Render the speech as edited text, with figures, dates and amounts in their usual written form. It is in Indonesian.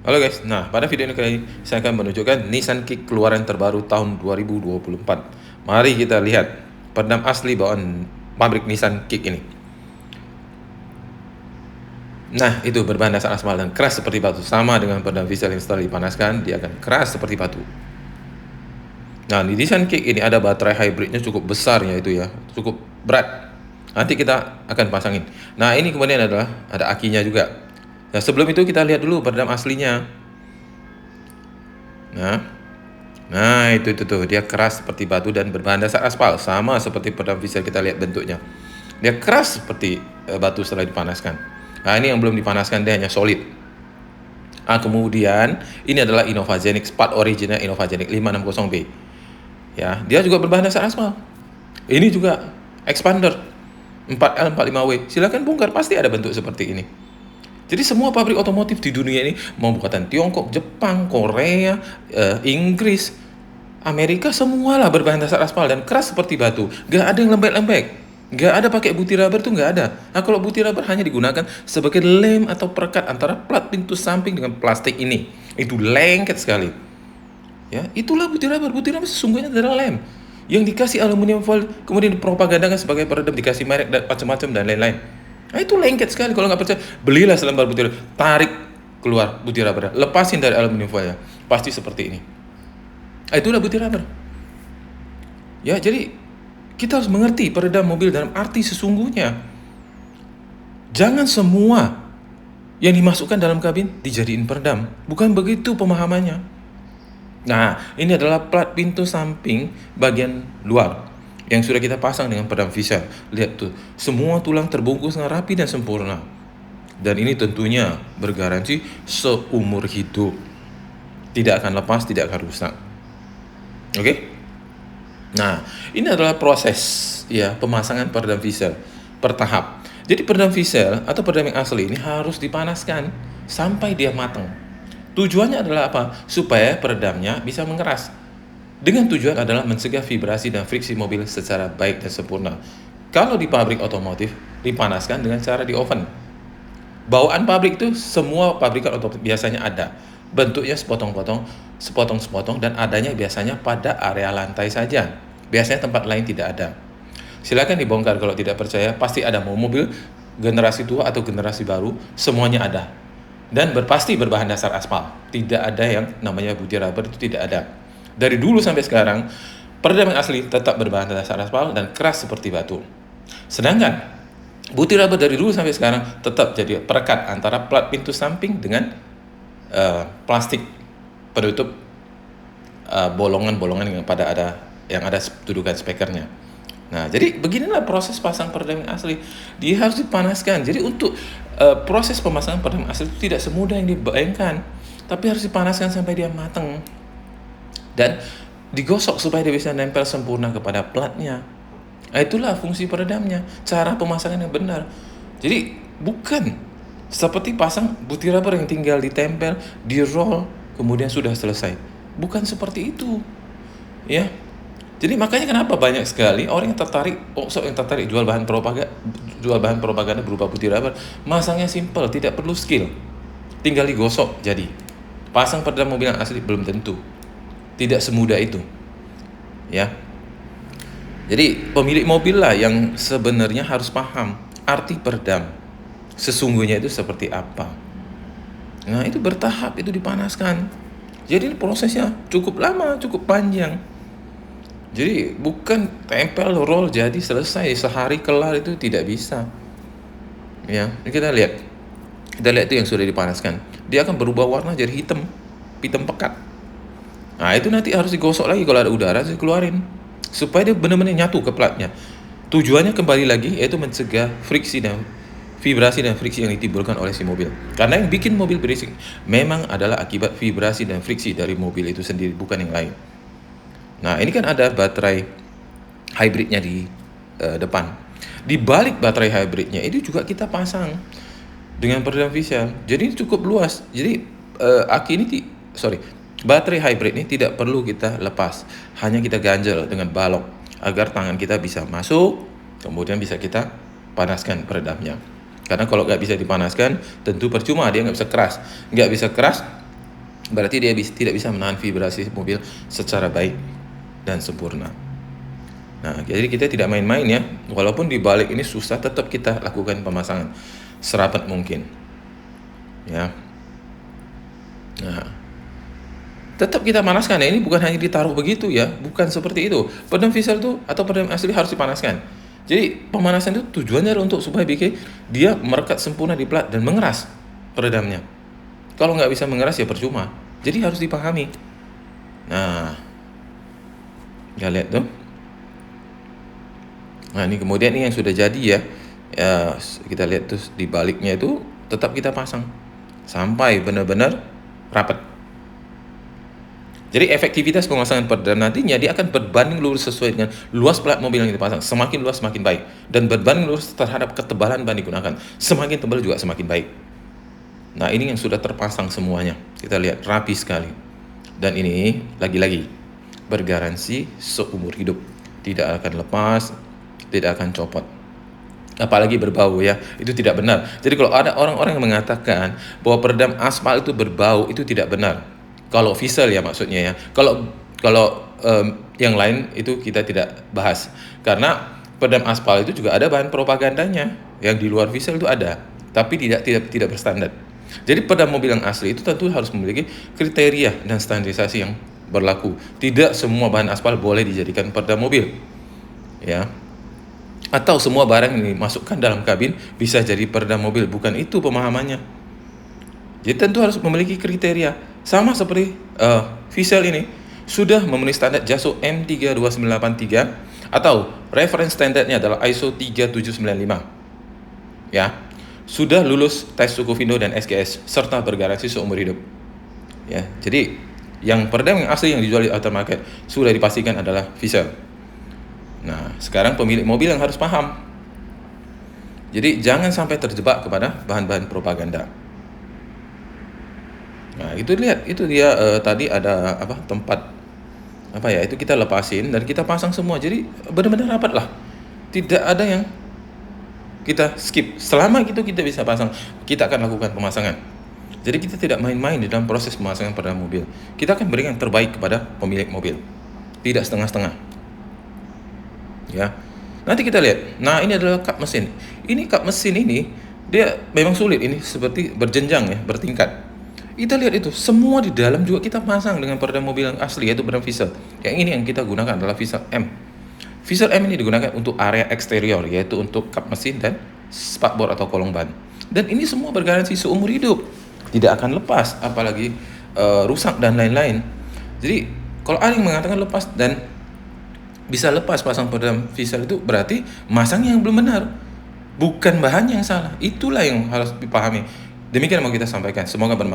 Halo guys, nah pada video ini kali ini saya akan menunjukkan Nissan Kick keluaran terbaru tahun 2024. Mari kita lihat peredam asli bawaan pabrik Nissan Kick ini. Nah, itu berbahan dasar aspal dan keras seperti batu. Sama dengan peredam diesel yang setelah dipanaskan, dia akan keras seperti batu. Nah, di Nissan Kick ini ada baterai hybridnya cukup besar ya itu ya, cukup berat. Nanti kita akan pasangin. Nah, ini kemudian adalah ada akinya juga. Nah, sebelum itu kita lihat dulu peredam aslinya. Nah, itu tuh dia keras seperti batu dan berbahan dasar aspal, sama seperti peredam diesel kita lihat bentuknya. Dia keras seperti batu setelah dipanaskan. Nah, ini yang belum dipanaskan, dia hanya solid. Kemudian ini adalah Innovagenix part original Innovagenix 560B. Ya, dia juga berbahan dasar aspal. Ini juga expander 4L45W. Silakan bongkar, pasti ada bentuk seperti ini. Jadi semua pabrik otomotif di dunia ini, mau buatan Tiongkok, Jepang, Korea, Inggris, Amerika, semualah berbahan dasar aspal dan keras seperti batu. Gak ada yang lembek-lembek. Gak ada pakai butir rubber tuh, gak ada. Nah, kalau butir rubber hanya digunakan sebagai lem atau perekat antara plat pintu samping dengan plastik ini. Itu lengket sekali. Ya, itulah butir rubber. Butir rubber sesungguhnya adalah lem yang dikasih aluminium foil, kemudian dipropagandakan sebagai peredam, dikasih merek dan macam-macam dan lain-lain. Nah, itu lengket sekali. Kalau nggak percaya, belilah selembar butir, tarik keluar butir rubber, lepasin dari aluminium foilnya, pasti seperti ini. Itulah butir rubber. Ya, jadi kita harus mengerti peredam mobil dalam arti sesungguhnya. Jangan semua yang dimasukkan dalam kabin dijadiin peredam. Bukan begitu pemahamannya. Nah, ini adalah plat pintu samping bagian luar yang sudah kita pasang dengan peredam Fisher. Lihat tuh, semua tulang terbungkus dengan rapi dan sempurna. Dan ini tentunya bergaransi seumur hidup. Tidak akan lepas, tidak akan rusak. Oke? Nah, ini adalah proses ya pemasangan peredam Fisher bertahap. Jadi peredam Fisher atau peredam yang asli ini harus dipanaskan sampai dia matang. Tujuannya adalah apa? Supaya peredamnya bisa mengeras. Dengan tujuan adalah mencegah vibrasi dan friksi mobil secara baik dan sempurna. Kalau di pabrik otomotif dipanaskan dengan cara di oven. Bawaan pabrik itu semua pabrikan otomotif biasanya ada. Bentuknya sepotong-sepotong dan adanya biasanya pada area lantai saja. Biasanya tempat lain tidak ada. Silakan dibongkar kalau tidak percaya, pasti ada mobil generasi tua atau generasi baru, semuanya ada. Dan pasti berbahan dasar aspal. Tidak ada yang namanya butir rubber, itu tidak ada. Dari dulu sampai sekarang, peredam yang asli tetap berbahan dasar aspal dan keras seperti batu. Sedangkan butir rubber dari dulu sampai sekarang tetap jadi perekat antara plat pintu samping dengan plastik penutup bolongan-bolongan yang ada dudukan spekernya. Nah, jadi beginilah proses pasang peredam yang asli. Dia harus dipanaskan. Jadi untuk proses pemasangan peredam asli itu tidak semudah yang dibayangkan, tapi harus dipanaskan sampai dia matang dan digosok supaya dia bisa nempel sempurna kepada platnya. Nah, itulah fungsi peredamnya, cara pemasangan yang benar. Jadi bukan seperti pasang butir rubber yang tinggal ditempel, di roll, kemudian sudah selesai. Bukan seperti itu. Ya. Jadi makanya kenapa banyak sekali orang yang tertarik jual bahan propaganda berupa butir rubber. Masangnya simple, tidak perlu skill. Tinggal digosok jadi. Pasang peredam mobil yang asli belum tentu. Tidak semudah itu. Ya. Jadi pemilik mobil lah yang sebenarnya harus paham arti peredam sesungguhnya itu seperti apa. Nah, itu bertahap, itu dipanaskan. Jadi ini prosesnya cukup lama, cukup panjang. Jadi bukan tempel roll jadi selesai sehari kelar, itu tidak bisa. Ya, ini kita lihat itu yang sudah dipanaskan. Dia akan berubah warna jadi hitam pekat. Nah, itu nanti harus digosok lagi kalau ada udara, harus dikeluarin supaya dia benar-benar nyatu ke platnya. Tujuannya kembali lagi yaitu mencegah vibrasi dan friksi yang ditimbulkan oleh si mobil. Karena yang bikin mobil berisik memang adalah akibat vibrasi dan friksi dari mobil itu sendiri, bukan yang lain. Nah, ini kan ada baterai hybridnya di depan. Di balik baterai hybridnya itu juga kita pasang dengan peredam Fisher. Jadi ini cukup luas. Jadi baterai hybrid ini tidak perlu kita lepas. Hanya kita ganjel dengan balok agar tangan kita bisa masuk, kemudian bisa kita panaskan peredamnya. Karena kalau nggak bisa dipanaskan, tentu percuma, dia nggak bisa keras. Nggak bisa keras, berarti dia tidak bisa menahan vibrasi mobil secara baik dan sempurna. Nah, jadi kita tidak main-main ya. Walaupun di balik ini susah, tetap kita lakukan pemasangan serapat mungkin. Ya. Nah, tetap kita panaskan ya. Ini bukan hanya ditaruh begitu ya, bukan seperti itu. Peredam Fiesel itu atau peredam asli harus dipanaskan. Jadi pemanasan itu tujuannya adalah untuk supaya bikin dia merekat sempurna di plat dan mengeras peredamnya. Kalau nggak bisa mengeras ya percuma. Jadi harus dipahami. Nah, ya lihat tuh. Nah, ini kemudian ini yang sudah jadi ya. Ya, kita lihat terus di baliknya itu tetap kita pasang sampai benar-benar rapat. Jadi efektivitas pemasangan peredam nantinya dia akan berbanding lurus sesuai dengan luas plat mobil yang dipasang. Semakin luas semakin baik, dan berbanding lurus terhadap ketebalan ban digunakan. Semakin tebal juga semakin baik. Nah, ini yang sudah terpasang semuanya. Kita lihat rapi sekali. Dan ini lagi-lagi bergaransi seumur hidup. Tidak akan lepas, tidak akan copot. Apalagi berbau ya, itu tidak benar. Jadi kalau ada orang-orang yang mengatakan bahwa peredam aspal itu berbau, itu tidak benar. Kalau Fiesel ya maksudnya ya. Kalau yang lain itu kita tidak bahas. Karena peredam aspal itu juga ada bahan propagandanya yang di luar Fiesel itu ada, tapi tidak berstandar. Jadi peredam mobil yang asli itu tentu harus memiliki kriteria dan standarisasi yang berlaku. Tidak semua bahan aspal boleh dijadikan peredam mobil. Ya. Atau semua barang yang dimasukkan dalam kabin bisa jadi peredam mobil. Bukan itu pemahamannya. Jadi tentu harus memiliki kriteria. Sama seperti Fiesel ini sudah memenuhi standar JASO M32983 atau reference standarnya adalah ISO 3795. Ya, sudah lulus tes suku Vindo dan SGS serta bergaransi seumur hidup. Ya, jadi yang peredam yang asli yang dijual di aftermarket sudah dipastikan adalah Fiesel. Nah, sekarang pemilik mobil yang harus paham. Jadi jangan sampai terjebak kepada bahan-bahan propaganda. Nah, itu lihat, itu dia tadi ada tempat itu kita lepasin dan kita pasang semua. Jadi benar-benar rapat lah. Tidak ada yang kita skip. Selama itu kita bisa pasang, kita akan lakukan pemasangan. Jadi kita tidak main-main di dalam proses pemasangan peredam mobil. Kita akan berikan yang terbaik kepada pemilik mobil. Tidak setengah-setengah. Ya, nanti kita lihat. Nah, ini adalah kap mesin. Ini kap mesin ini dia memang sulit, ini seperti berjenjang ya, bertingkat. Kita lihat itu semua di dalam juga kita pasang dengan peredam mobil yang asli, yaitu peredam Fiesel. Yang ini yang kita gunakan adalah Fiesel M. Fiesel M ini digunakan untuk area eksterior, yaitu untuk kap mesin dan spakbor atau kolong ban. Dan ini semua bergaransi seumur hidup, tidak akan lepas, apalagi rusak dan lain-lain. Jadi kalau ada yang mengatakan lepas dan bisa lepas pasang peredam Fiesel, itu berarti masangnya yang belum benar, bukan bahannya yang salah. Itulah yang harus dipahami. Demikian yang mau kita sampaikan. Semoga bermanfaat.